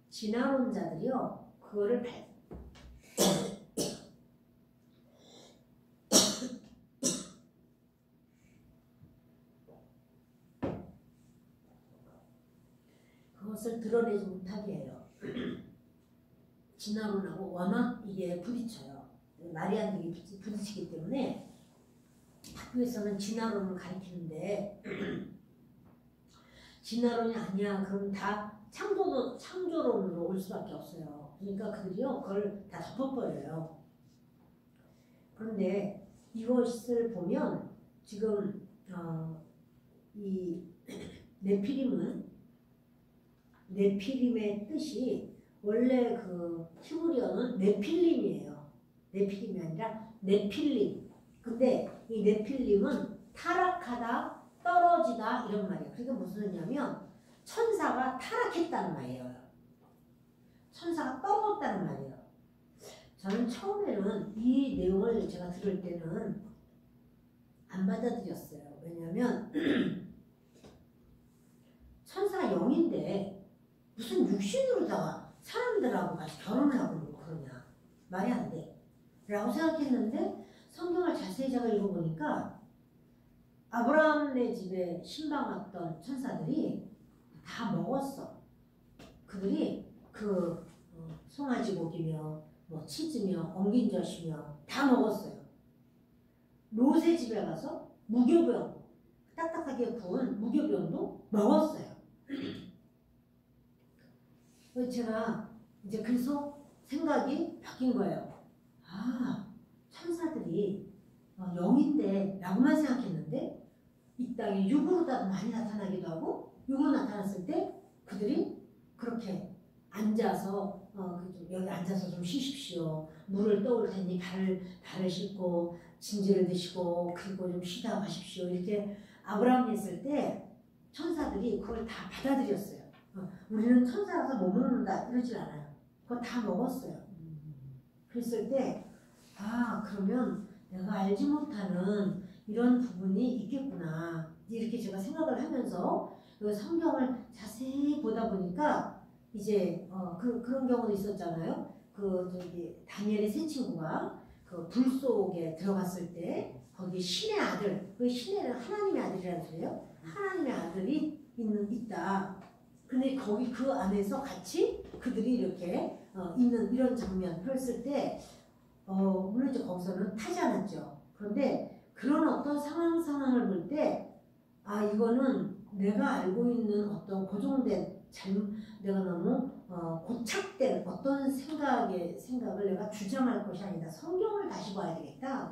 Speaker 1: 진화론자들이요 그거를 그것을 드러내지 못하게 해요. 진화론하고 워낙 이게 부딪혀요. 말이 안 되게 부딪히기 때문에 학교에서는 진화론을 가르치는데 진화론이 아니야. 그럼 다 창조론으로 올 수밖에 없어요. 그러니까 그들이요 그걸 다 덮어버려요. 그런데 이것을 보면 지금 이 네피림의 뜻이 원래 그 히브리어는 네필림이에요. 네피림이 아니라 네필림. 근데 이 네필림은 타락하다, 떨어지다 이런 말이에요. 그러니까 무슨 의미냐면 천사가 타락했다는 말이에요. 천사가 떨어졌다는 말이에요. 저는 처음에는 이 내용을 제가 들을 때는 안 받아들였어요. 왜냐하면 천사 영인데 무슨 육신으로다가 사람들하고 같이 결혼을 하고 그러냐. 말이 안 돼. 라고 생각했는데 성경을 자세히 제가 읽어보니까 아브라함네 집에 신방 왔던 천사들이 다 먹었어. 그들이 그 송아지 고기며 뭐 치즈며 엉긴젓이며 다 먹었어요. 롯의 집에 가서 무교병, 딱딱하게 구운 무교병도 먹었어요. 제가 이제 그래서 생각이 바뀐 거예요. 아, 천사들이 영인데 라고만 생각했는데 이 땅에 육으로다도 많이 나타나기도 하고 육으로 나타났을 때 그들이 그렇게 앉아서 여기 앉아서 좀 쉬십시오. 물을 떠올 테니 발을 씻고 진지를 드시고 그리고 좀 쉬다 가십시오. 이렇게 아브라함이 했을 때 천사들이 그걸 다 받아들였어요. 우리는 천사라서 못 먹는다 이러질 않아요. 그거 다 먹었어요. 그랬을 때 그러면 내가 알지 못하는 이런 부분이 있겠구나 이렇게 제가 생각을 하면서 성경을 자세히 보다 보니까 이제 그런 경우도 있었잖아요. 다니엘의 세 친구가 그 불 속에 들어갔을 때 거기 신의 아들, 그 신의 하나님의 아들이라는 소리예요. 하나님의 아들이 있다. 근데 거기 그 안에서 같이 그들이 이렇게 있는 이런 장면 그랬을 때 물론 이제 거기서는 타지 않았죠. 그런데 그런 어떤 상황을 볼 때 이거는 내가 알고 있는 어떤 고정된 내가 너무 고착된 어떤 생각을 내가 주장할 것이 아니다. 성경을 다시 봐야 되겠다.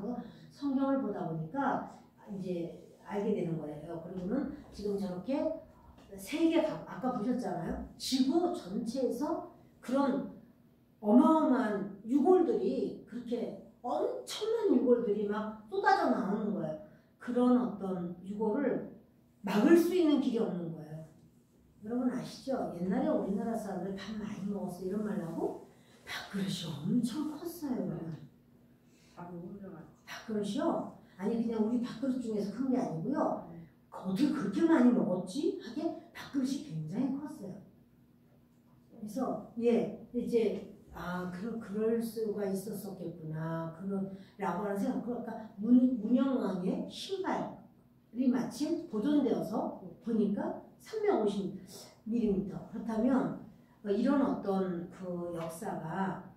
Speaker 1: 성경을 보다 보니까 이제 알게 되는 거예요. 그리고는 지금 저렇게 세계 아까 보셨잖아요. 지구 전체에서 그런 어마어마한 유골들이 그렇게 엄청난 유골들이 막 쏟아져 나오는 거예요. 그런 어떤 유고를 막을 수 있는 길이 없는 거예요. 여러분 아시죠? 옛날에 우리나라 사람들 밥 많이 먹었어 이런 말 하고 밥그릇이 엄청 컸어요. 여러분. 밥그릇이요? 아니 그냥 우리 밥그릇 중에서 큰 게 아니고요. 어떻게 그렇게 많이 먹었지? 하게 밥그릇이 굉장히 컸어요. 그래서 이제 그럴 수가 있었었겠구나. 라고 하는 생각. 그러니까 문영왕의 신발이 마침 보존되어서 보니까 350mm. 그렇다면 이런 어떤 그 역사가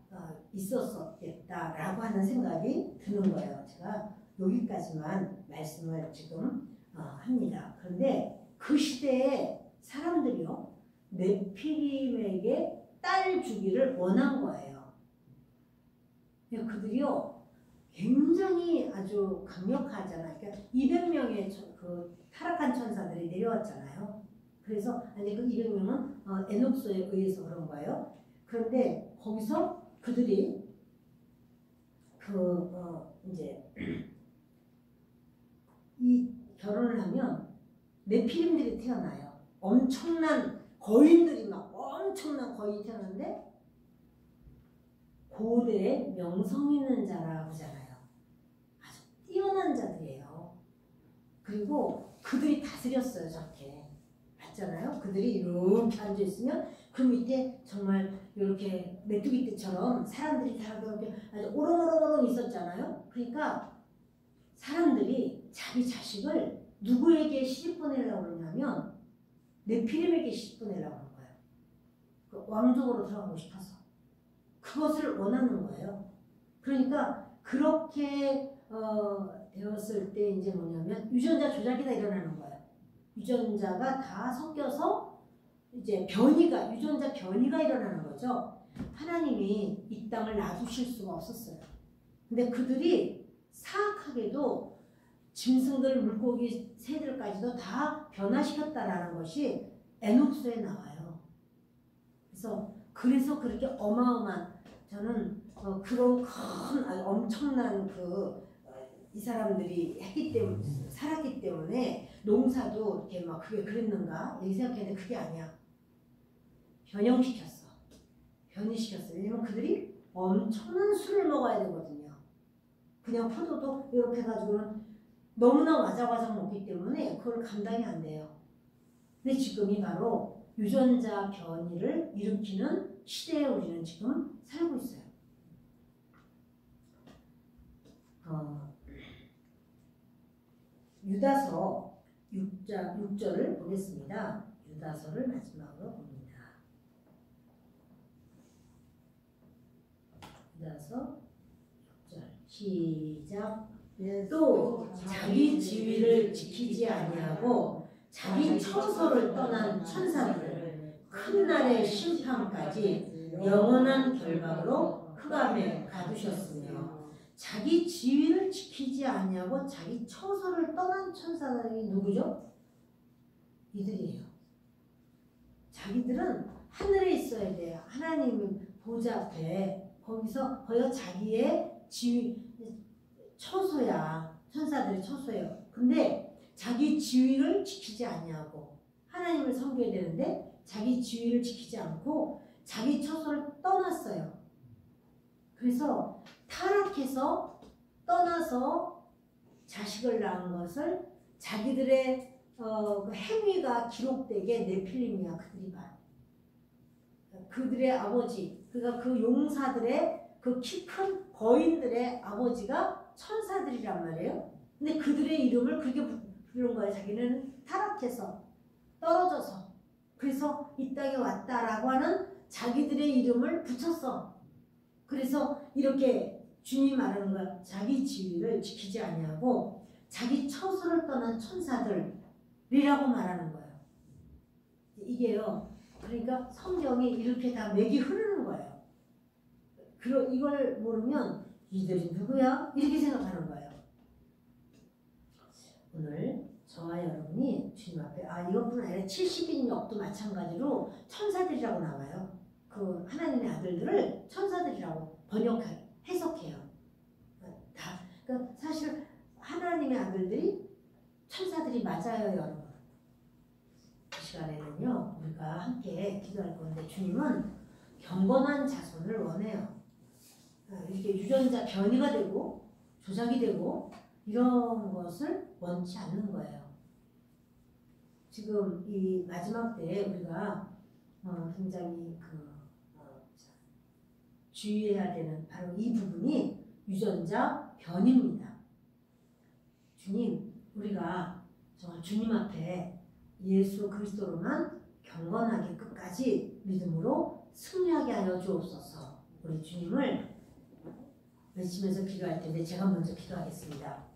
Speaker 1: 있었었겠다라고 하는 생각이 드는 거예요. 제가 여기까지만 말씀을 지금 합니다. 그런데 그 시대에 사람들이요. 네피림에게 딸 주기를 원한 거예요. 그들이요 굉장히 아주 강력하잖아요. 그러니까 200명의 그 타락한 천사들이 내려왔잖아요. 그래서 아니 그 200명은 에녹스에 의해서 그런 거예요. 그런데 거기서 그들이 이제 이 결혼을 하면 네피림들이 태어나요. 엄청난 거인들이 막 엄청난 거인이 태어났는데 고대의 명성 있는 자라고 하잖아요. 아주 뛰어난 자들이에요. 그리고 그들이 다스렸어요. 저렇게 맞잖아요. 그들이 이렇게 앉아있으면 그 밑에 정말 이렇게 메뚜기 떼처럼 사람들이 다 그렇게 아주 오롱오롱오롱 있었잖아요. 그러니까 사람들이 자기 자식을 누구에게 시집 보내려고 그러냐면 네피림에게 시집 보내려고 하는 거예요. 그 왕족으로 들어가고 싶어서. 그것을 원하는 거예요. 그러니까 그렇게 되었을 때 이제 뭐냐면 유전자 조작이 다 일어나는 거예요. 유전자가 다 섞여서 이제 유전자 변이가 일어나는 거죠. 하나님이 이 땅을 놔두실 수가 없었어요. 근데 그들이 사악하게도 짐승들, 물고기, 새들까지도 다 변화시켰다라는 것이 에녹스에 나와요. 그래서 그렇게 어마어마한 저는 그런 큰 엄청난 이 사람들이 살았기 때문에 농사도 이렇게 막 그게 그랬는가 이렇게 생각했는데 그게 아니야. 변형시켰어. 변이시켰어. 왜냐면 그들이 엄청난 술을 먹어야 되거든요. 그냥 포도도 이렇게 해가지고는 너무나 와작와작 먹기 때문에 그걸 감당이 안 돼요. 근데 지금이 바로 유전자 변이를 일으키는 시대에 우리는 지금 살고 있어요. 유다서 6절을 보겠습니다. 유다서를 마지막으로 봅니다. 유다서 6절 시작. 또 자기 지위를 지키지 아니하고 자기 처소를 떠난 천사들을 큰 날의 심판까지 영원한 결박으로 흑암에 가두셨으며 자기 지위를 지키지 아니하고 자기 처소를 떠난 천사들이 누구죠? 이들이에요. 자기들은 하늘에 있어야 돼요. 하나님 보좌 앞에 거기서 자기의 지위 처소야. 천사들의 처소예요. 근데 자기 지위를 지키지 아니하고 하나님을 섬겨야 되는데 자기 지위를 지키지 않고 자기 처소를 떠났어요. 그래서 타락해서 떠나서 자식을 낳은 것을 자기들의 그 행위가 기록되게 네필림이야. 그들이 바로 그들의 아버지, 그러니까 그 용사들의 그 키 큰 거인들의 아버지가 천사들이란 말이에요. 근데 그들의 이름을 그렇게 부르는 거예요. 자기는 타락해서 떨어져서 그래서 이 땅에 왔다라고 하는 자기들의 이름을 붙였어. 그래서 이렇게 주님이 말하는 거야. 자기 지위를 지키지 아니하고 자기 처소를 떠난 천사들이라고 말하는 거예요. 이게요. 그러니까 성경이 이렇게 다 맥이 흐르는 거예요. 이걸 모르면 이들이 누구야? 이렇게 생각하는 거예요. 오늘 저와 여러분이 주님 앞에 이것뿐 아니라 70인역도 마찬가지로 천사들이라고 나와요. 그 하나님의 아들들을 천사들이라고 해석해요. 그러니까 사실 하나님의 아들들이 말들이 맞아요, 여러분. 이 시간에는요, 우리가 함께 기도할 건데 주님은 경건한 자손을 원해요. 이렇게 유전자 변이가 되고 조작이 되고 이런 것을 원치 않는 거예요. 지금 이 마지막 때에 우리가 굉장히 주의해야 되는 바로 이 부분이 유전자 변입니다. 주님, 우리가 정말 주님 앞에 예수 그리스도로만 경건하게 끝까지 믿음으로 승리하게 하여 주옵소서. 우리 주님을 외치면서 기도할 텐데 제가 먼저 기도하겠습니다.